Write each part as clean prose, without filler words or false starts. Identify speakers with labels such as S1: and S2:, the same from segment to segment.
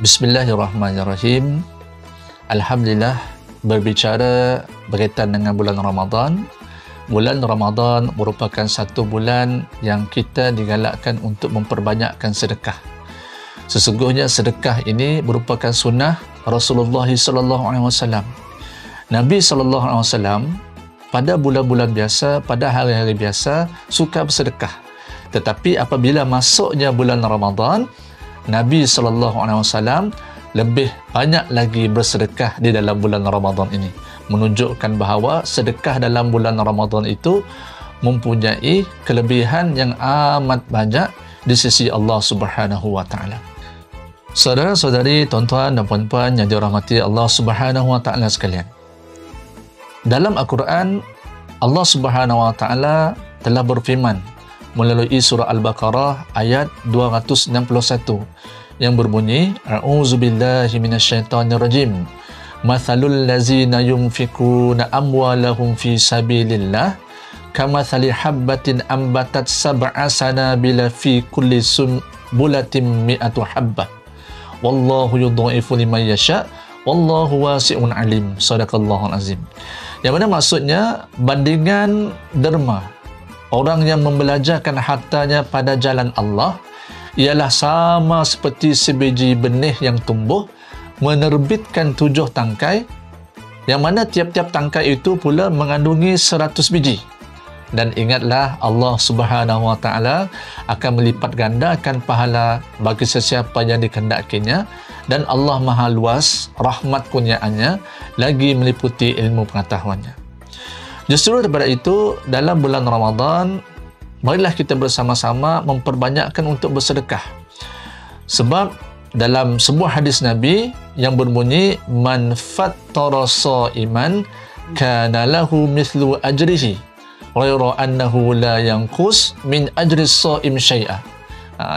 S1: Bismillahirrahmanirrahim. Alhamdulillah, berbicara berkaitan dengan bulan Ramadan. Bulan Ramadan merupakan satu bulan yang kita digalakkan untuk memperbanyakkan sedekah. Sesungguhnya sedekah ini merupakan sunnah Rasulullah SAW. Nabi SAW pada bulan-bulan biasa, pada hari-hari biasa suka bersedekah. Tetapi apabila masuknya bulan Ramadan, Nabi SAW lebih banyak lagi bersedekah di dalam bulan Ramadan ini, menunjukkan bahawa sedekah dalam bulan Ramadan itu mempunyai kelebihan yang amat banyak di sisi Allah Subhanahu wa taala. Saudara-saudari, tuan-tuan dan puan-puan yang dirahmati Allah Subhanahu wa taala sekalian. Dalam Al-Quran, Allah Subhanahu wa taala telah berfirman melalui surah Al-Baqarah ayat 261 yang berbunyi, A'udzubillahi minasyaitonirrajim. Mathalul ladzina yunfikuna amwalahum fi sabilillah kamathali habbatin ambatat sab'a sanabila fi kulli sunbulatin mi'atu habbah. Wallahu yudha'ifu liman yasha' wallahu wasi'un alim. Shadaqallahul azim. Yang mana maksudnya bandingan derma orang yang membelajarkan hartanya pada jalan Allah ialah sama seperti sebiji benih yang tumbuh menerbitkan 7 tangkai, yang mana tiap-tiap tangkai itu pula mengandungi 100 biji. Dan ingatlah, Allah Subhanahu wa taala akan melipat gandakan pahala bagi sesiapa yang dikehendakinya, dan Allah Maha luas rahmat kurniaannya lagi meliputi ilmu pengetahuannya. Justru daripada itu, dalam bulan Ramadan, marilah kita bersama-sama memperbanyakkan untuk bersedekah. Sebab dalam sebuah hadis Nabi yang berbunyi, Man fattara sha'iman kana lahu mithlu ajrihi ghayra annahu la yanqus min ajri sha'im syai'a.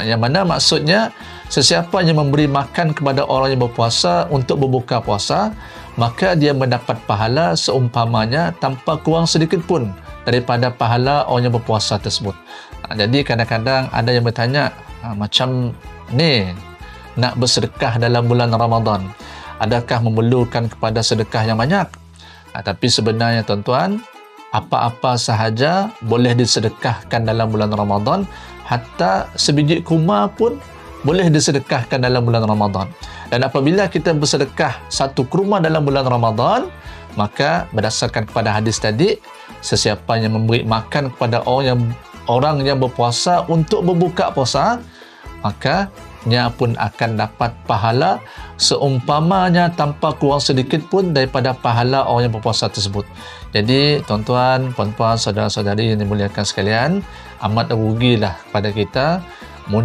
S1: Yang mana maksudnya, sesiapa yang memberi makan kepada orang yang berpuasa untuk berbuka puasa, maka dia mendapat pahala seumpamanya tanpa kurang sedikit pun daripada pahala orang yang berpuasa tersebut. Jadi kadang-kadang ada yang bertanya, macam ni nak bersedekah dalam bulan Ramadan, adakah memerlukan kepada sedekah yang banyak? Tapi sebenarnya tuan-tuan, apa-apa sahaja boleh disedekahkan dalam bulan Ramadan, hatta sebiji kurma pun boleh disedekahkan dalam bulan Ramadan. Dan apabila kita bersedekah satu kurma dalam bulan Ramadan, maka berdasarkan kepada hadis tadi, sesiapa yang memberi makan kepada orang yang berpuasa untuk berbuka puasa, maka nya pun akan dapat pahala seumpamanya tanpa kurang sedikit pun daripada pahala orang yang berpuasa tersebut. Jadi tuan-tuan, puan-puan, saudara-saudari yang dimuliakan sekalian, amat rugilah kepada kita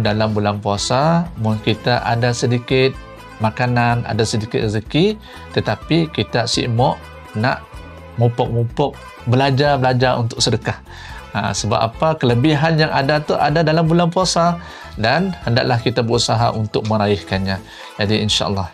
S1: dalam bulan puasa, kita ada sedikit makanan, ada sedikit rezeki, tetapi kita sibuk nak mupuk-mupuk belajar untuk sedekah. Sebab apa? Kelebihan yang ada tu ada dalam bulan puasa, dan hendaklah kita berusaha untuk meraihkannya. Jadi insya-Allah